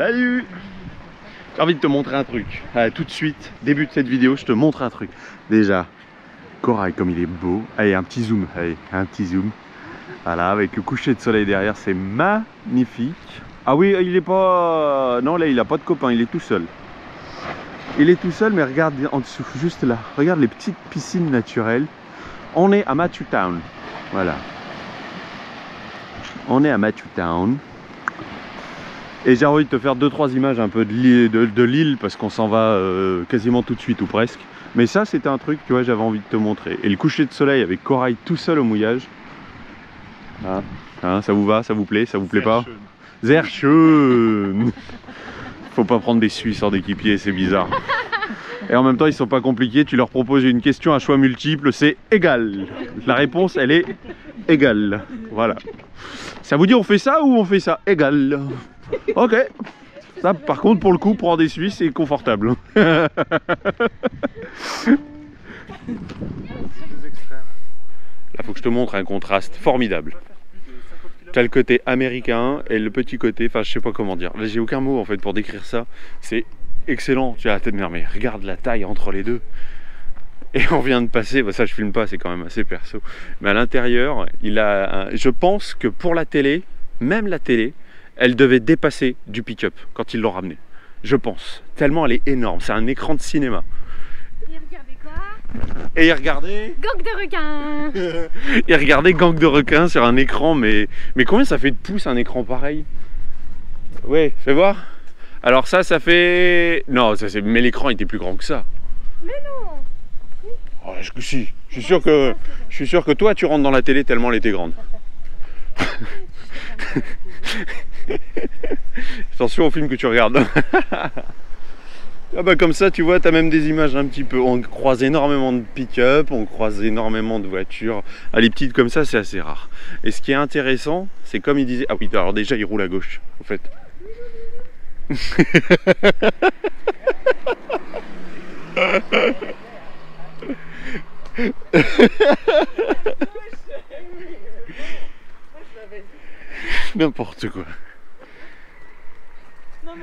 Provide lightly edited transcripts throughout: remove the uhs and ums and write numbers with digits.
Salut. J'ai envie de te montrer un truc. Allez, tout de suite, début de cette vidéo, je te montre un truc. Déjà, corail comme il est beau. Allez, un petit zoom. Allez, un petit zoom. Voilà, avec le coucher de soleil derrière, c'est magnifique. Ah oui, il est pas... Non, là, il a pas de copain, il est tout seul. Il est tout seul, mais regarde en dessous, juste là. Regarde les petites piscines naturelles. On est à Matthew Town. Voilà. On est à Matthew Town. Et j'ai envie de te faire 2-3 images un peu de l'île parce qu'on s'en va quasiment tout de suite ou presque. Mais ça, c'était un truc, tu vois, j'avais envie de te montrer. Et le coucher de soleil avec corail tout seul au mouillage. Hein, ça vous va, ça vous plaît pas? Sehr schön. Faut pas prendre des Suisses en équipier, c'est bizarre. Et en même temps, ils sont pas compliqués. Tu leur proposes une question à choix multiple, c'est égal. La réponse, elle est égale. Voilà. Ça vous dit on fait ça ou on fait ça? Égal. Ok. Ça, par contre, pour le coup, prendre des Suisses, c'est confortable. Là, faut que je te montre un contraste formidable. Tu as le côté américain et le petit côté, enfin, je sais pas comment dire. Là, j'ai aucun mot en fait pour décrire ça. C'est excellent. Tu as la tête de mer, mais regarde la taille entre les deux. Et on vient de passer, bah ça je filme pas, c'est quand même assez perso. Mais à l'intérieur, il a, je pense que pour la télé, même la télé, elle devait dépasser du pick-up quand ils l'ont ramené. Je pense. Tellement elle est énorme. C'est un écran de cinéma. Et regardez quoi? Et il regardait... Gang de requins. Il regardait Gang de requins sur un écran, mais combien ça fait de pouces un écran pareil? Ouais, fais voir. Alors ça fait... Non, ça c'est... mais l'écran était plus grand que ça. Mais non. Oh, si. Je suis sûr que toi tu rentres dans la télé tellement elle était grande. Attention au film que tu regardes. Ah bah comme ça tu vois, tu as même des images un petit peu. On croise énormément de pick-up, on croise énormément de voitures. Ah, les petites comme ça c'est assez rare. Et ce qui est intéressant, c'est comme il disait. Ah oui, alors déjà il roule à gauche en fait. N'importe quoi.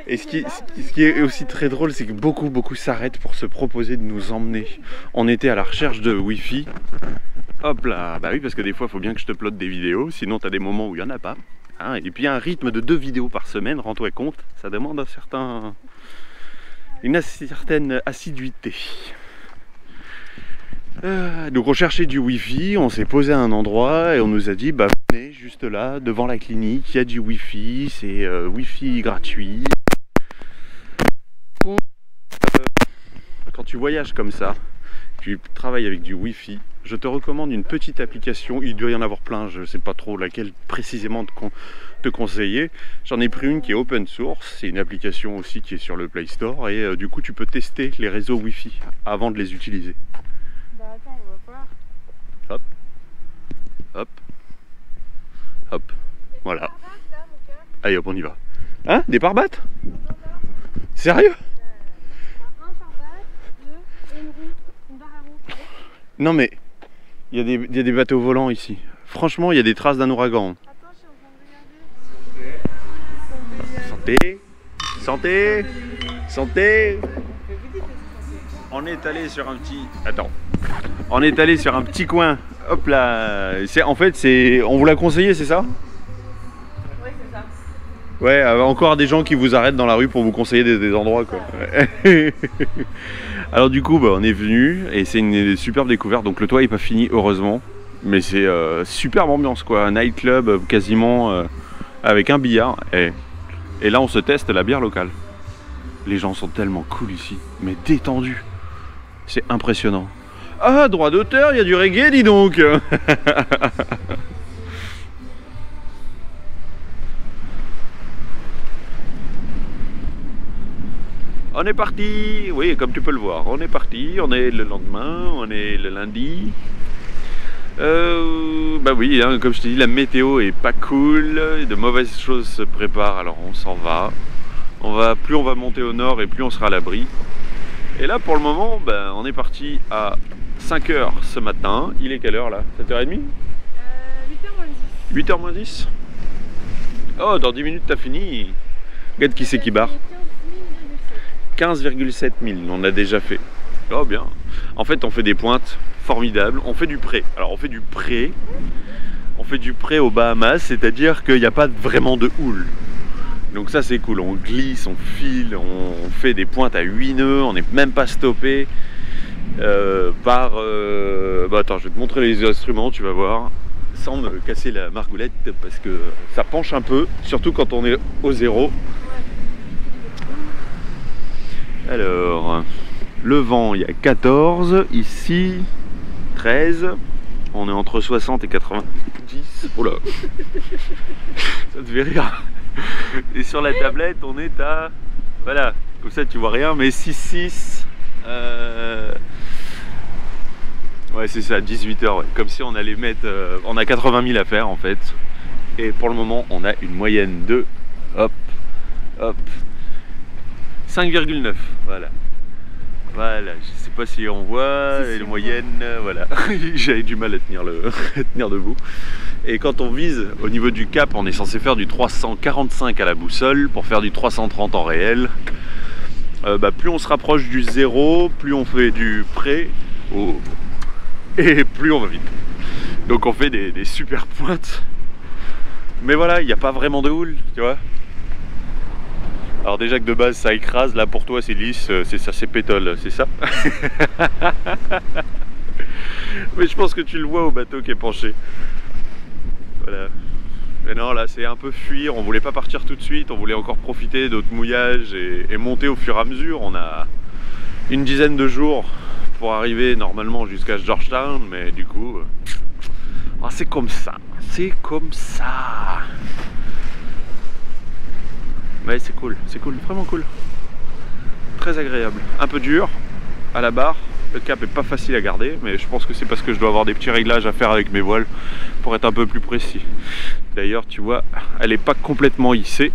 Et ce qui est aussi très drôle, c'est que beaucoup s'arrêtent pour se proposer de nous emmener. On était à la recherche de Wi-Fi. Hop là, bah oui, parce que des fois il faut bien que je te uploade des vidéos, sinon tu as des moments où il n'y en a pas. Hein, et puis un rythme de 2 vidéos par semaine, rends-toi compte, ça demande une certaine assiduité. Donc on cherchait du Wi-Fi, on s'est posé à un endroit et on nous a dit bah venez juste là devant la clinique, il y a du Wi-Fi, c'est Wi-Fi gratuit. Quand tu voyages comme ça, tu travailles avec du Wi-Fi, je te recommande une petite application, il doit y en avoir plein, je ne sais pas trop laquelle précisément te conseiller. J'en ai pris une qui est open source, c'est une application aussi qui est sur le Play Store et du coup tu peux tester les réseaux Wi-Fi avant de les utiliser. Bah attends, on va voir. Hop, hop, hop, voilà. Allez hop, on y va. Hein? Des pare-battes? Sérieux? Un pare-batte, 2 et une roue, une barre à roue. Non mais, il y a des bateaux volants ici. Franchement, il y a des traces d'un ouragan. Attends, je suis en train de regarder. Santé! Santé! Santé! On est allé sur un petit... Attends. On est allé sur un petit coin. Hop là. En fait, c'est... On vous l'a conseillé, c'est ça? Oui, c'est ça. Ouais, encore des gens qui vous arrêtent dans la rue pour vous conseiller des endroits, quoi. Ouais. Alors du coup, bah, on est venu et c'est une superbe découverte. Donc le toit n'est pas fini, heureusement. Mais c'est superbe ambiance, quoi. Un nightclub quasiment avec un billard. Et là, on se teste la bière locale. Les gens sont tellement cool ici, mais détendus. C'est impressionnant. Ah, droit d'auteur, il y a du reggae, dis donc. On est parti. Oui, comme tu peux le voir, on est parti. On est le lendemain, on est le lundi. Bah oui, hein, comme je t'ai dit, la météo est pas cool. De mauvaises choses se préparent, alors on s'en va. Plus on va monter au nord et plus on sera à l'abri. Et là pour le moment, ben, on est parti à 5 h ce matin. Il est quelle heure là? 7h30? 8h moins 10. 8h moins 10? Oh, dans 10 minutes t'as fini. Regarde qui c'est qui barre. 15,7 000, on a déjà fait. Oh bien. En fait, on fait des pointes formidables. On fait du pré. Alors, on fait du pré aux Bahamas, c'est-à-dire qu'il n'y a pas vraiment de houle. Donc ça, c'est cool. On glisse, on file, on fait des pointes à 8 nœuds. On n'est même pas stoppé par... Bah, attends, je vais te montrer les instruments, tu vas voir. Sans me casser la margoulette, parce que ça penche un peu, surtout quand on est au zéro. Alors, le vent, il y a 14, ici 13, on est entre 60 et 90, oh là, ça te fait rire. Et sur la tablette, on est à, voilà, comme ça tu vois rien, mais 6,6, ouais c'est ça, 18 heures, ouais. Comme si on allait mettre, on a 80 000 à faire en fait, et pour le moment on a une moyenne de, hop, hop, 5,9, voilà. Voilà, je sais pas si on voit, et la moyenne, voilà. J'avais du mal à tenir, à tenir debout. Et quand on vise au niveau du cap, on est censé faire du 345 à la boussole pour faire du 330 en réel. Bah, plus on se rapproche du zéro, plus on fait du pré, oh, et plus on va vite. Donc on fait des super pointes. Mais voilà, il n'y a pas vraiment de houle, tu vois. Alors déjà que de base ça écrase, là pour toi c'est lisse, c'est ça, c'est pétole, c'est ça. Mais je pense que tu le vois au bateau qui est penché. Voilà. Mais non, là c'est un peu fuir, on voulait pas partir tout de suite, on voulait encore profiter d'autres mouillages et monter au fur et à mesure. On a une dizaine de jours pour arriver normalement jusqu'à Georgetown, mais du coup, oh, c'est comme ça, c'est comme ça. Ouais, c'est cool, vraiment cool. Très agréable. Un peu dur à la barre. Le cap est pas facile à garder, mais je pense que c'est parce que je dois avoir des petits réglages à faire avec mes voiles pour être un peu plus précis. D'ailleurs, tu vois, elle n'est pas complètement hissée.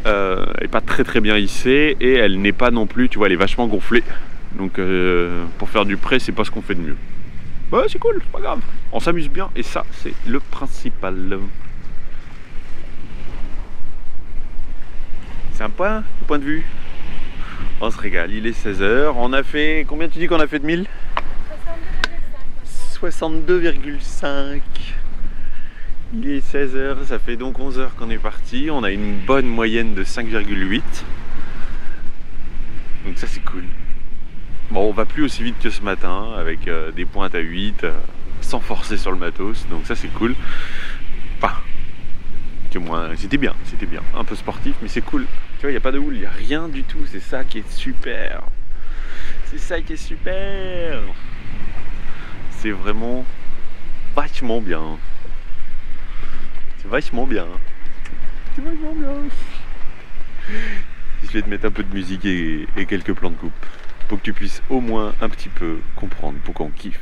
Elle n'est pas très bien hissée et elle n'est pas non plus, tu vois, elle est vachement gonflée. Donc pour faire du pré, c'est pas ce qu'on fait de mieux. Ouais, c'est cool, c'est pas grave. On s'amuse bien et ça, c'est le principal. Sympa, le point de vue. On se régale, il est 16 h. On a fait, combien tu dis qu'on a fait de 1000? 62,5. Il est 16 h, ça fait donc 11 h qu'on est parti. On a une bonne moyenne de 5,8. Donc ça c'est cool. Bon, on va plus aussi vite que ce matin, avec des pointes à 8, sans forcer sur le matos. Donc ça c'est cool. Enfin, c'était bien, un peu sportif, mais c'est cool. Tu vois, il n'y a pas de houle, il n'y a rien du tout, c'est ça qui est super. C'est ça qui est super. C'est vraiment vachement bien. C'est vachement bien. C'est vachement bien. Je vais te mettre un peu de musique et quelques plans de coupe pour que tu puisses au moins un petit peu comprendre pourquoi on kiffe.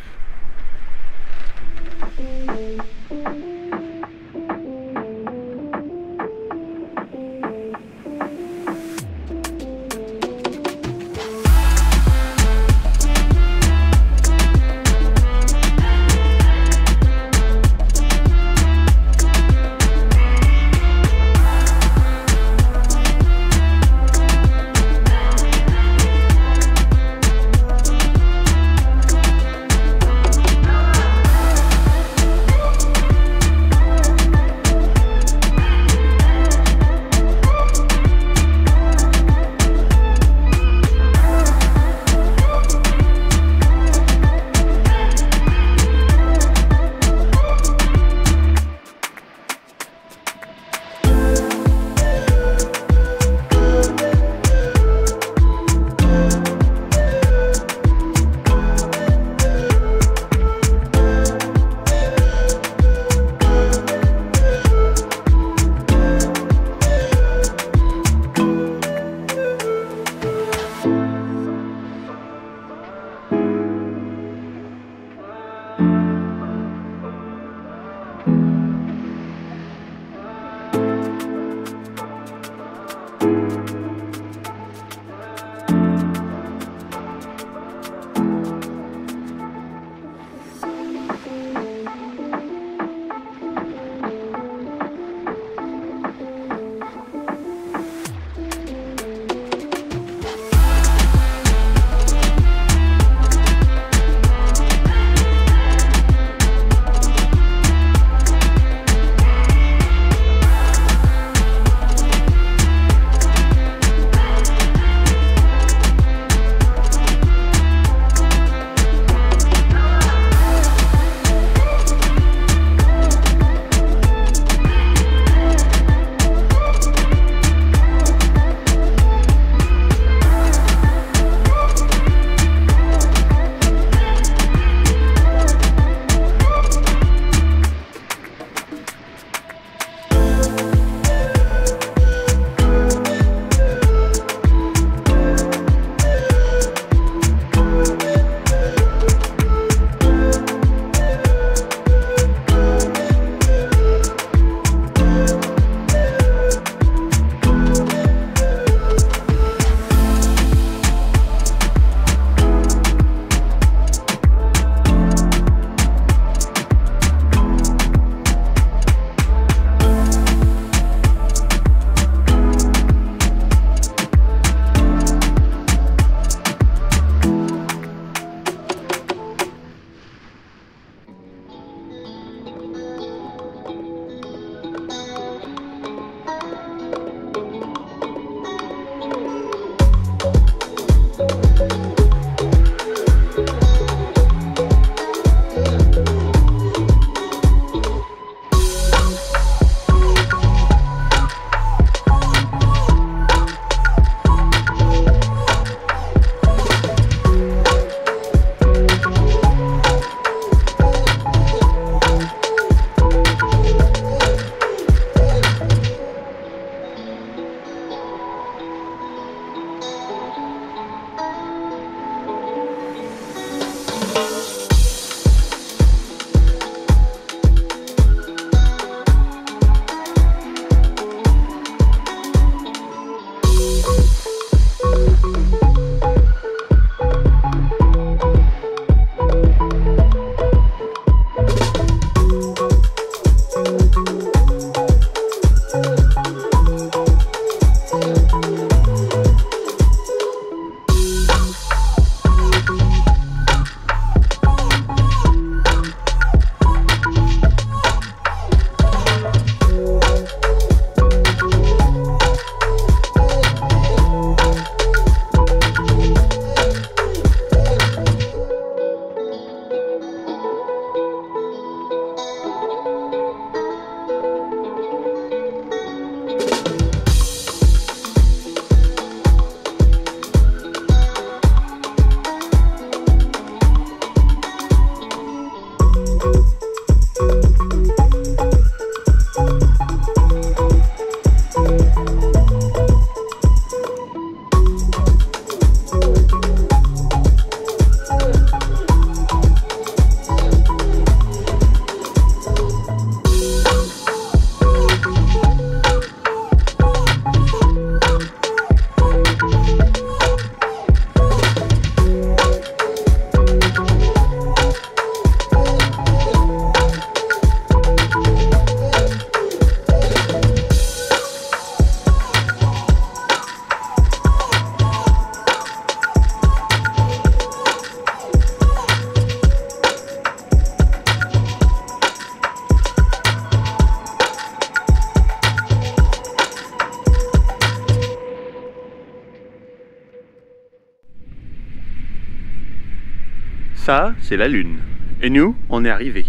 Ça, c'est la lune. Et nous, on est arrivés.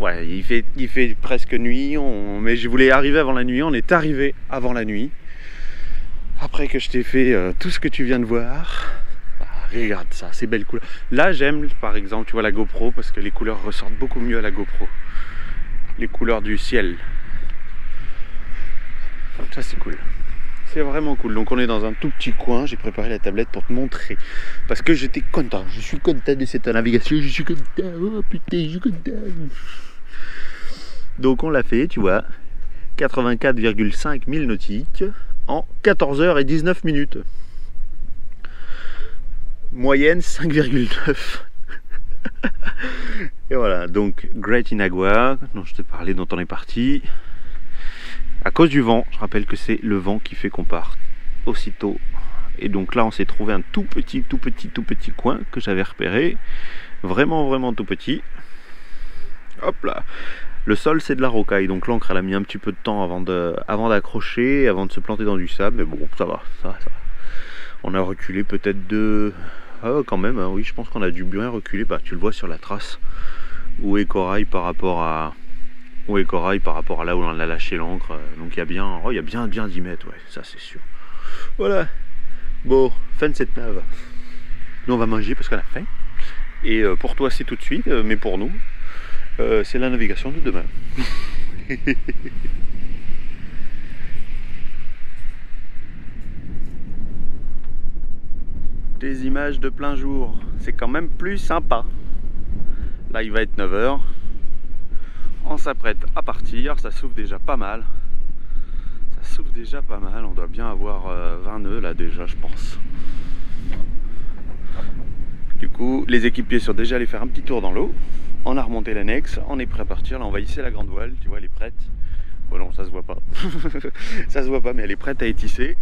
Ouais, il fait presque nuit, mais je voulais arriver avant la nuit. On est arrivé avant la nuit. Après que je t'ai fait tout ce que tu viens de voir. Bah, regarde ça, ces belles couleurs. Là, j'aime, par exemple, tu vois la GoPro, parce que les couleurs ressortent beaucoup mieux à la GoPro. Les couleurs du ciel. Ça, c'est cool. C'est vraiment cool. Donc on est dans un tout petit coin. J'ai préparé la tablette pour te montrer. Parce que j'étais content. Je suis content de cette navigation. Je suis content. Oh putain, je suis content. Donc on l'a fait, tu vois. 84,5 milles nautiques en 14 h et 19 minutes. Moyenne 5,9. Et voilà. Donc Great Inagua, dont je te parlais, dont on est parti. À cause du vent, je rappelle que c'est le vent qui fait qu'on part aussitôt. Et donc là, on s'est trouvé un tout petit coin que j'avais repéré. Vraiment tout petit. Hop là. Le sol, c'est de la rocaille. Donc l'ancre, elle a mis un petit peu de temps avant d'accrocher, avant de se planter dans du sable. Mais bon, ça va. On a reculé peut-être de... Ah, quand même, hein, oui, je pense qu'on a dû bien reculer. Bah, tu le vois sur la trace. Où est corail par rapport à... Où est corail par rapport à là où on a lâché l'ancre. Donc il y a bien, il y a bien 10 mètres, ouais, ça c'est sûr. Voilà. Bon, fin de cette nave. Nous on va manger parce qu'on a faim. Et pour toi c'est tout de suite, mais pour nous, c'est la navigation de demain. Des images de plein jour, c'est quand même plus sympa. Là il va être 9 h. On s'apprête à partir, ça souffle déjà pas mal. On doit bien avoir 20 nœuds là déjà, je pense. Du coup, les équipiers sont déjà allés faire un petit tour dans l'eau. On a remonté l'annexe, on est prêt à partir. Là, on va hisser la grande voile, tu vois, elle est prête. Bon non, ça se voit pas. Ça se voit pas, mais elle est prête à être hissée.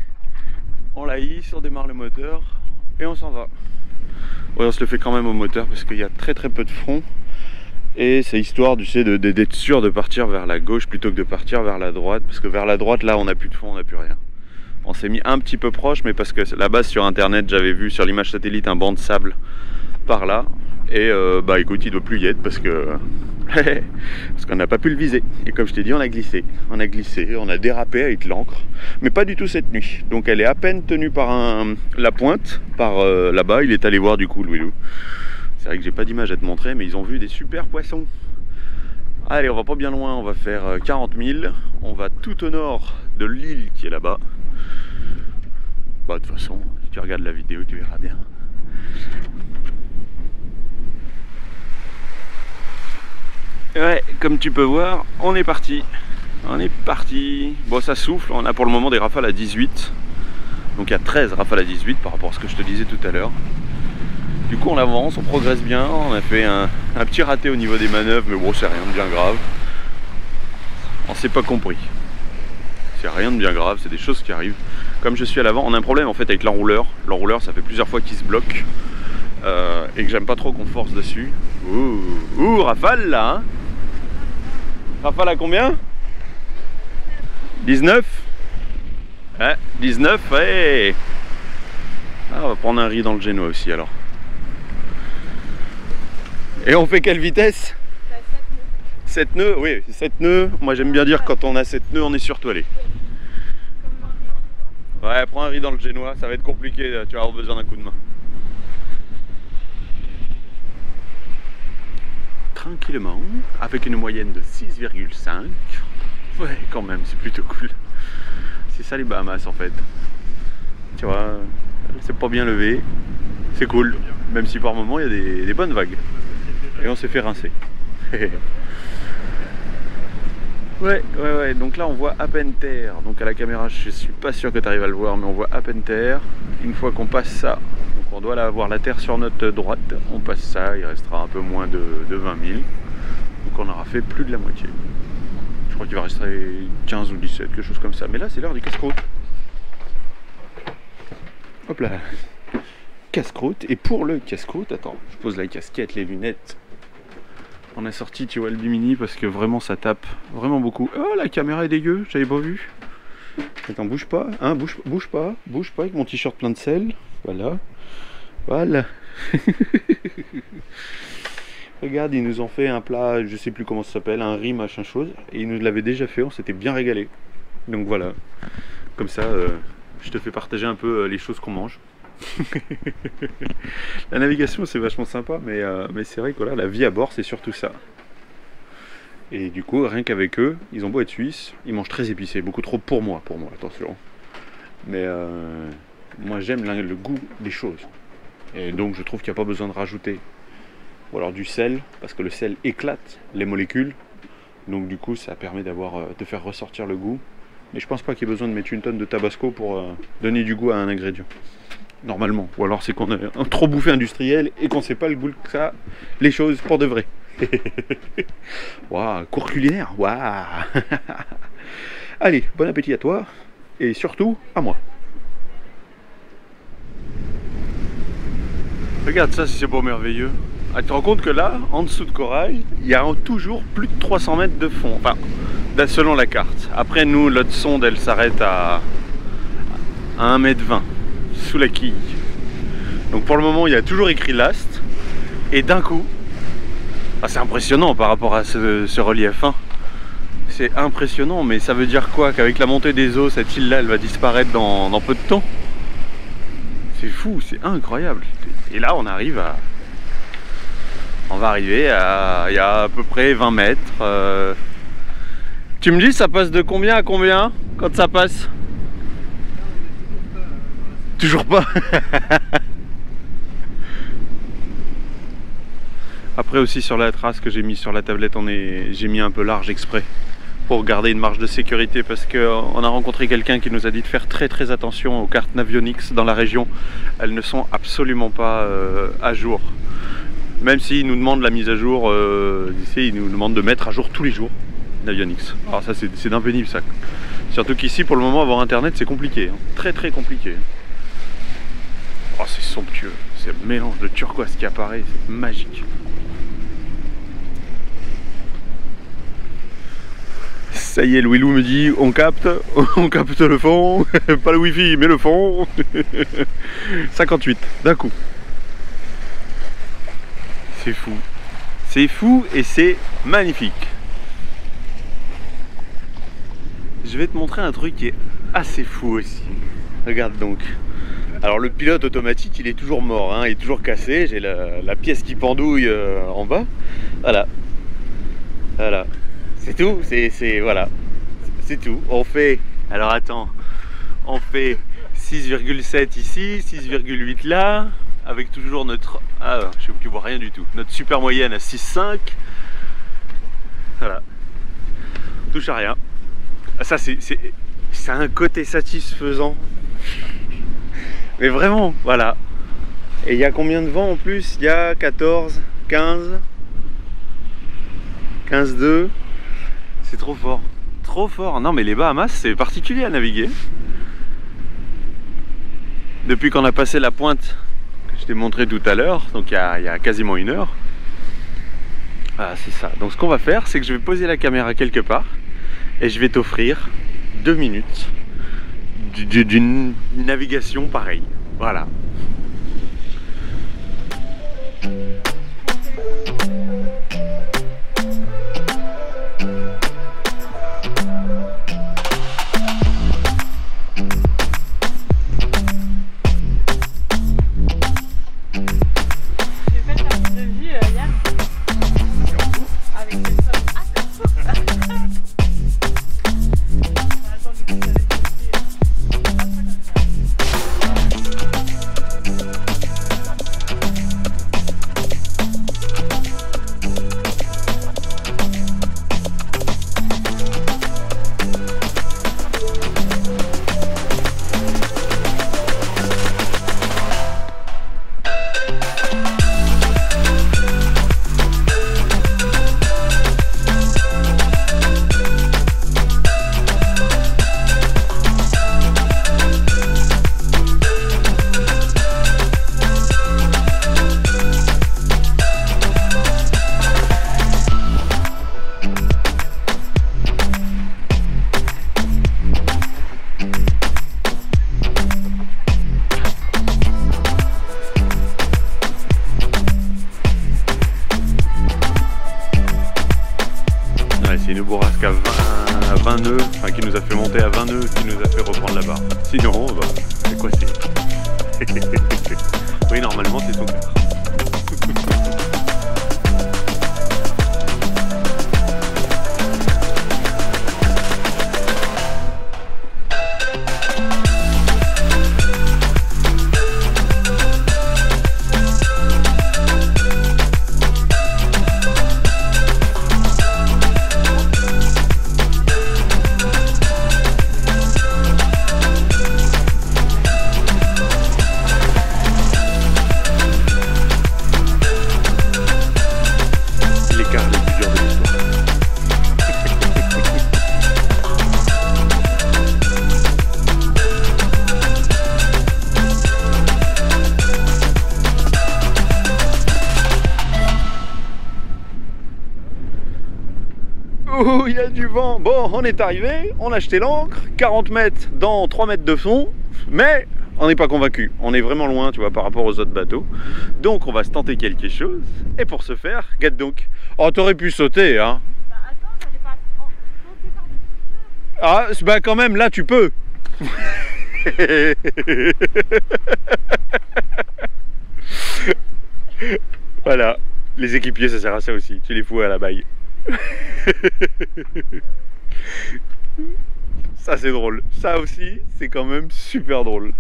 On la hisse, on démarre le moteur et on s'en va. Ouais, on se le fait quand même au moteur parce qu'il y a très peu de front. Et c'est histoire, tu sais, d'être sûr de partir vers la gauche plutôt que de partir vers la droite. Parce que vers la droite, là, on n'a plus de fond, on n'a plus rien. On s'est mis un petit peu proche, mais parce que là-bas, sur internet, j'avais vu sur l'image satellite un banc de sable par là. Et bah écoute, il doit plus y être parce que... parce qu'on n'a pas pu le viser. Et comme je t'ai dit, on a glissé, on a dérapé avec l'ancre. Mais pas du tout cette nuit. Donc elle est à peine tenue par la pointe, par là-bas. Il est allé voir du coup, Louis-Lou. C'est vrai que j'ai pas d'image à te montrer, mais ils ont vu des super poissons. Allez, on va pas bien loin, on va faire 40 000. On va tout au nord de l'île qui est là-bas. Bah de toute façon, si tu regardes la vidéo, tu verras bien. Ouais, comme tu peux voir, on est parti. Bon, ça souffle, on a pour le moment des rafales à 18. Donc il y a 13 rafales à 18 par rapport à ce que je te disais tout à l'heure. Du coup on avance, on progresse bien, on a fait un petit raté au niveau des manœuvres, mais bon c'est rien de bien grave. On s'est pas compris. C'est rien de bien grave, c'est des choses qui arrivent. Comme je suis à l'avant, on a un problème en fait avec l'enrouleur. L'enrouleur ça fait plusieurs fois qu'il se bloque. Et que j'aime pas trop qu'on force dessus. Ouh, rafale là hein. Rafale à combien? 19. Ouais, 19, ouais. Ah, on va prendre un riz dans le génois aussi alors. Et on fait quelle vitesse? 7 nœuds, oui, 7 nœuds. Moi j'aime bien dire quand on a 7 nœuds, on est surtoilé. Ouais, prends un riz dans le génois, ça va être compliqué, tu vas avoir besoin d'un coup de main. Tranquillement, avec une moyenne de 6,5. Ouais, quand même, c'est plutôt cool. C'est ça les Bahamas en fait. Tu vois, c'est pas bien levé. C'est cool, même si par moment il y a des bonnes vagues. Et on s'est fait rincer. Ouais, donc là on voit à peine terre. Donc à la caméra, je suis pas sûr que tu arrives à le voir, mais on voit à peine terre. Une fois qu'on passe ça, donc on doit avoir la terre sur notre droite. On passe ça, il restera un peu moins de 20 000. Donc on aura fait plus de la moitié. Je crois qu'il va rester 15 ou 17, quelque chose comme ça. Mais là, c'est l'heure du casse-croûte. Hop là. Casse-croûte. Et pour le casse-croûte, attends, je pose la casquette, les lunettes. On a sorti, tu vois, le Bimini parce que vraiment ça tape vraiment beaucoup. Oh, la caméra est dégueu, j'avais pas vu. Attends, bouge pas, hein, bouge pas avec mon t-shirt plein de sel. Voilà. Regarde, ils nous ont fait un plat, je sais plus comment ça s'appelle, un riz machin chose, et ils nous l'avaient déjà fait, on s'était bien régalé. Donc voilà, comme ça, je te fais partager un peu les choses qu'on mange. La navigation c'est vachement sympa, mais c'est vrai que voilà, la vie à bord c'est surtout ça. Et du coup, rien qu'avec eux, ils ont beau être suisses, ils mangent très épicé, beaucoup trop pour moi, attention. Mais moi j'aime le goût des choses. Et donc je trouve qu'il n'y a pas besoin de rajouter. Ou alors du sel, parce que le sel éclate les molécules. Donc du coup ça permet de faire ressortir le goût. Mais je pense pas qu'il y ait besoin de mettre une tonne de tabasco pour donner du goût à un ingrédient. Normalement. Ou alors c'est qu'on est un trop bouffé industriel et qu'on sait pas le goût que ça a les choses pour de vrai. Waouh, cours culinaire, waouh. Allez, bon appétit à toi et surtout à moi. Regarde ça, si c'est pas merveilleux. Ah, tu te rends compte que là, en dessous de Corail, il y a toujours plus de 300 mètres de fond, enfin, selon la carte. Après nous, notre sonde, elle s'arrête à 1,20 m sous la quille. Donc pour le moment, il y a toujours écrit Last. Et d'un coup, c'est impressionnant par rapport à ce relief. Hein. C'est impressionnant, mais ça veut dire quoi? Qu'avec la montée des eaux, cette île-là, elle va disparaître dans peu de temps? C'est fou, c'est incroyable. Et là, on va arriver à... Il y a à peu près 20 mètres. Tu me dis, ça passe de combien à combien quand ça passe? Toujours pas. Après aussi sur la trace que j'ai mis sur la tablette, j'ai mis un peu large exprès pour garder une marge de sécurité, parce qu'on a rencontré quelqu'un qui nous a dit de faire très attention aux cartes Navionics dans la région. Elles ne sont absolument pas à jour. Même s'ils nous demandent la mise à jour, ils nous demandent de mettre à jour tous les jours Navionics. Alors ça c'est d'un pénible ça. Surtout qu'ici pour le moment avoir internet c'est compliqué, hein. Très compliqué. Oh c'est somptueux, c'est le mélange de turquoise qui apparaît, c'est magique. Ça y est, Louis Lou me dit on capte le fond, pas le wifi mais le fond. 58 d'un coup. C'est fou et c'est magnifique. Je vais te montrer un truc qui est assez fou aussi. Regarde donc. Alors le pilote automatique il est toujours mort, hein, il est toujours cassé. J'ai la pièce qui pendouille en bas. Voilà. C'est tout, voilà. C'est tout. On fait, alors attends, on fait 6,7 ici, 6,8 là, avec toujours notre, tu vois rien du tout, notre super moyenne à 6,5. Voilà. On touche à rien. Ça c'est un côté satisfaisant. Mais vraiment, voilà. Et il y a combien de vent en plus? Il y a 14, 15, 15,2. C'est trop fort. Trop fort. Non mais les Bahamas c'est particulier à naviguer. Depuis qu'on a passé la pointe que je t'ai montré tout à l'heure, donc il y a quasiment 1 heure. Ah c'est ça. Donc ce qu'on va faire, c'est que je vais poser la caméra quelque part et je vais t'offrir 2 minutes d'une navigation pareille. Voilà. c'est une bourrasque à 20 nœuds, enfin qui nous a fait monter à 20 nœuds, qui nous a fait reprendre la barre. Sinon, bah, c'est quoi c'est oui, normalement c'est son quart. Oh, il y a du vent. Bon, on est arrivé, on a acheté l'ancre, 40 mètres dans 3 mètres de fond, mais on n'est pas convaincu. On est vraiment loin, tu vois, par rapport aux autres bateaux. Donc, on va se tenter quelque chose. Et pour ce faire, regarde donc. Oh, t'aurais pu sauter, hein. Bah attends, fallait pas sauter par-dessus. Ah, bah quand même, là, tu peux. Voilà, les équipiers, ça sert à ça aussi. Tu les fous à la baille. Ça c'est drôle, ça aussi c'est quand même super drôle.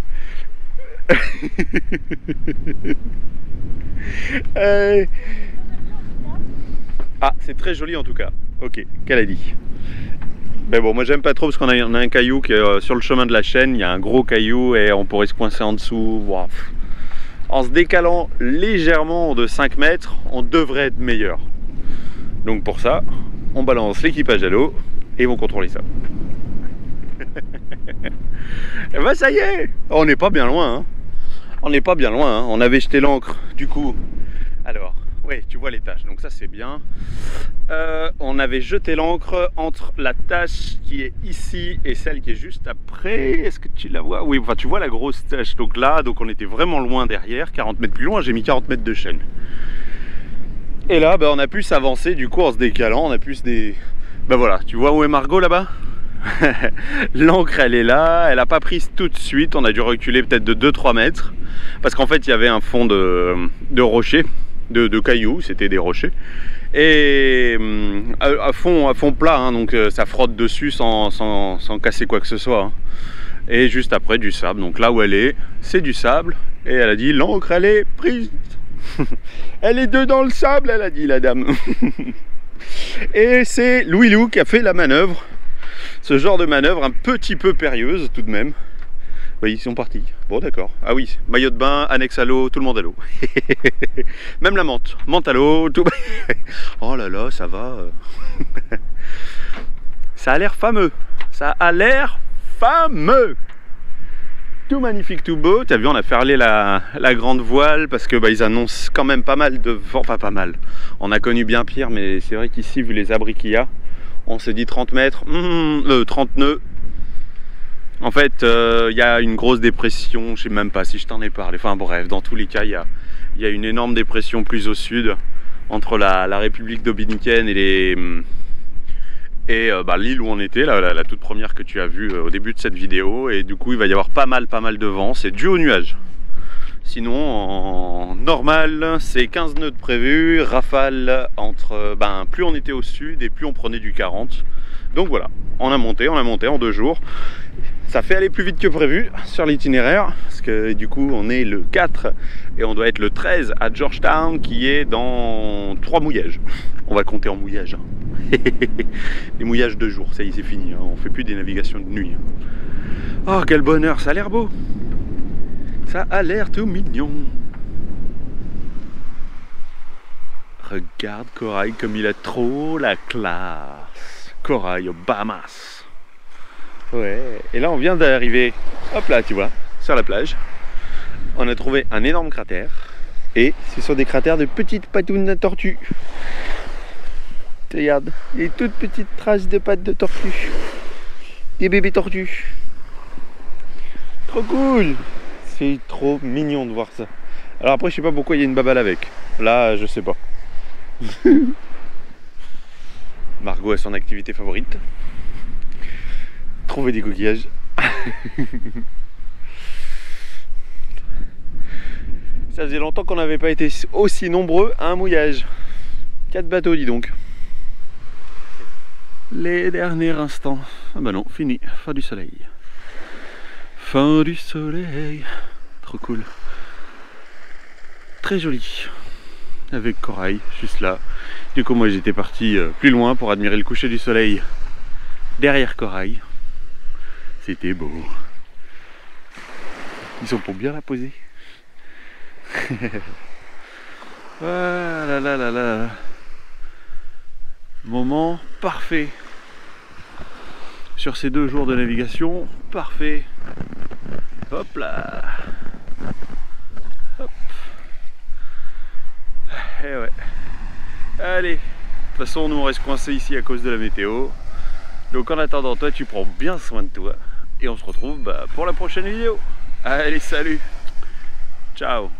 Ah, c'est très joli en tout cas. Ok, qu'elle a dit. Mais bon, moi j'aime pas trop parce qu'on a un caillou qui est sur le chemin de la chaîne, il y a un gros caillou et on pourrait se coincer en dessous. Wow. En se décalant légèrement de 5 mètres, on devrait être meilleur. Donc pour ça, on balance l'équipage à l'eau et ils vont contrôler ça. Et ben ça y est, on n'est pas bien loin. Hein. On n'est pas bien loin. Hein. On avait jeté l'ancre du coup. Alors, oui, tu vois les taches, donc ça c'est bien. On avait jeté l'ancre entre la tache qui est ici et celle qui est juste après. Est-ce que tu la vois? Oui, enfin tu vois la grosse tache. Donc là, donc on était vraiment loin derrière, 40 mètres plus loin. J'ai mis 40 mètres de chaîne. Et là, bah, on a pu s'avancer du coup en se décalant, on a pu se dé... Ben voilà, tu vois où est Margot là-bas? L'ancre elle est là, elle n'a pas prise tout de suite, on a dû reculer peut-être de 2-3 mètres. Parce qu'en fait il y avait un fond de rochers, de cailloux, c'était des rochers. Et à fond plat, hein, donc ça frotte dessus sans casser quoi que ce soit. Hein. Et juste après du sable, donc là où elle est, c'est du sable. Et elle a dit l'ancre elle est prise. Elle est dans le sable, elle a dit la dame. Et c'est Louis Lou qui a fait la manœuvre. Ce genre de manœuvre un petit peu périlleuse tout de même. Oui, ils sont partis. Bon d'accord. Ah oui, maillot de bain, annexe à l'eau, tout le monde à l'eau. Même la menthe à l'eau, tout. Oh là là, ça va. Ça a l'air fameux. Ça a l'air fameux. Tout magnifique, tout beau. T'as vu, on a fait aller la grande voile parce que bah, ils annoncent quand même pas mal de vent. Enfin, pas mal. On a connu bien pire, mais c'est vrai qu'ici, vu les abris qu'il y a, on s'est dit 30 mètres, 30 nœuds. En fait, il y a une grosse dépression. Je sais même pas si je t'en ai parlé. Enfin bref, dans tous les cas, il y a une énorme dépression plus au sud entre la République dominicaine et l'île où on était, la toute première que tu as vue au début de cette vidéo. Et du coup il va y avoir pas mal de vent, c'est dû aux nuages. Sinon en normal c'est 15 nœuds de prévu, rafale entre, plus on était au sud et plus on prenait du 40. Donc voilà, on a monté en 2 jours. Ça fait aller plus vite que prévu sur l'itinéraire, parce que du coup on est le 4 et on doit être le 13 à Georgetown qui est dans 3 mouillages. On va compter en mouillages. Hein. Les mouillages de jour, ça y est c'est fini, hein. On fait plus des navigations de nuit. Oh quel bonheur, ça a l'air beau. Ça a l'air tout mignon. Regarde Corail comme il a trop la classe. Corail aux Bahamas. Ouais, et là on vient d'arriver, hop là tu vois, sur la plage. On a trouvé un énorme cratère. Et ce sont des cratères de petites patounes de tortues. Regarde, des toutes petites traces de pattes de tortues. Des bébés tortues. Trop cool. C'est trop mignon de voir ça. Alors après je sais pas pourquoi il y a une babale avec. Là je sais pas. Margot a son activité favorite. Trouver des coquillages. Ça faisait longtemps qu'on n'avait pas été aussi nombreux à un mouillage. 4 bateaux, dis donc. Les derniers instants. Ah bah non, fini. Fin du soleil. Fin du soleil. Trop cool. Très joli. Avec Corail, juste là. Du coup, moi j'étais parti plus loin pour admirer le coucher du soleil derrière Corail. C'était beau. Ils sont pour bien la poser. Voilà, là, là, là. Moment parfait. Sur ces 2 jours de navigation, parfait. Hop là. Hop. Et ouais. Allez. De toute façon, nous on reste coincés ici à cause de la météo. Donc en attendant, toi tu prends bien soin de toi. Et on se retrouve pour la prochaine vidéo. Allez, salut. Ciao.